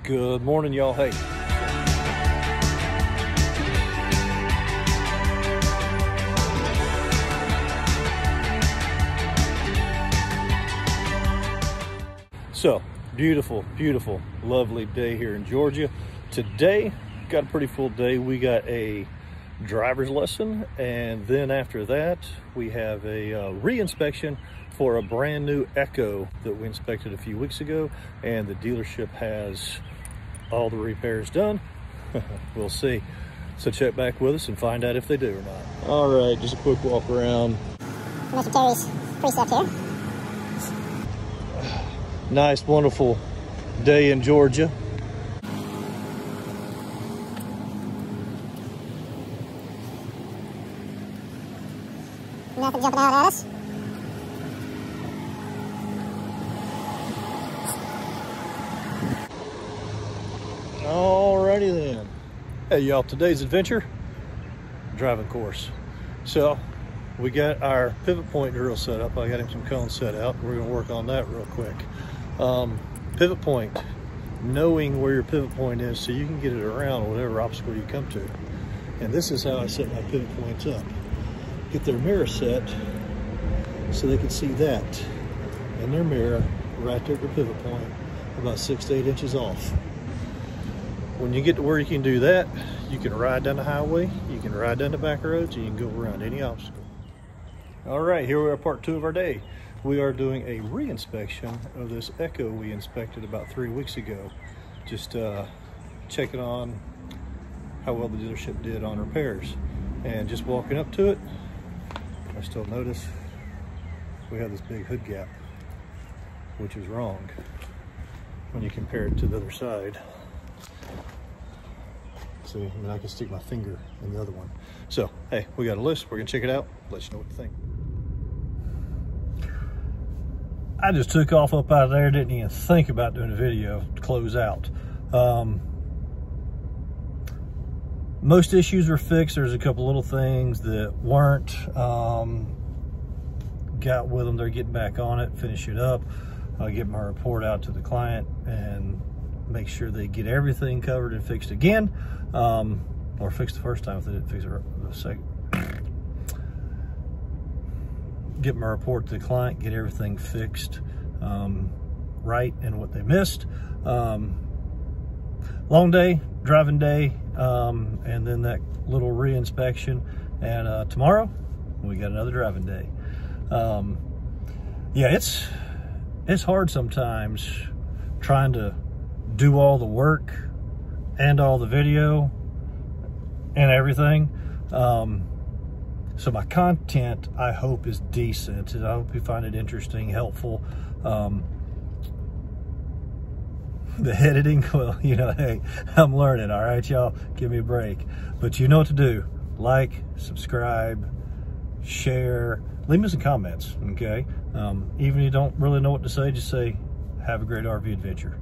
Good morning, y'all. Hey. So, beautiful, beautiful, lovely day here in Georgia. Today, got a pretty full day. We got a driver's lesson, and then after that, we have a re-inspection for a brand new Echo that we inspected a few weeks ago, and the dealership has all the repairs done. We'll see. So check back with us and find out if they do or not. All right, just a quick walk around. Mr. Terry's precept here. Nice, wonderful day in Georgia. Nothing jumping out at us. Alrighty then. Hey y'all, today's adventure, driving course. So we got our pivot point drill set up. I got him some cones set out. We're gonna work on that real quick. Pivot point, knowing where your pivot point is so you can get it around whatever obstacle you come to. And this is how I set my pivot points up. Get their mirror set so they can see that in their mirror right there at the pivot point, about 6 to 8 inches off. When you get to where you can do that, you can ride down the highway, you can ride down the back roads, and you can go around any obstacle. All right, here we are, part 2 of our day. We are doing a re-inspection of this Echo we inspected about 3 weeks ago. Just checking on how well the dealership did on repairs. And just walking up to it, I still notice we have this big hood gap, which is wrong when you compare it to the other side. See, I mean, I can stick my finger in the other one. So, hey, we got a list. We're gonna check it out. Let you know what to think. I just took off up out of there. Didn't even think about doing a video to close out. Most issues were fixed. There's a couple little things that weren't. Got with them. They're getting back on it, finish it up. I'll get my report out to the client and make sure they get everything covered and fixed again, or fixed the first time if they didn't fix it the second. Get my report to the client, get everything fixed right and what they missed. Long day, driving day, and then that little re-inspection, and tomorrow we got another driving day. Yeah, it's hard sometimes trying to do all the work and all the video and everything. So my content, I hope, is decent, and I hope you find it interesting, helpful. The editing, well, you know, hey, I'm learning, all right, y'all, give me a break. But you know what to do. Like, subscribe, share, leave me some comments, okay? Even if you don't really know what to say, just say, have a great RV adventure.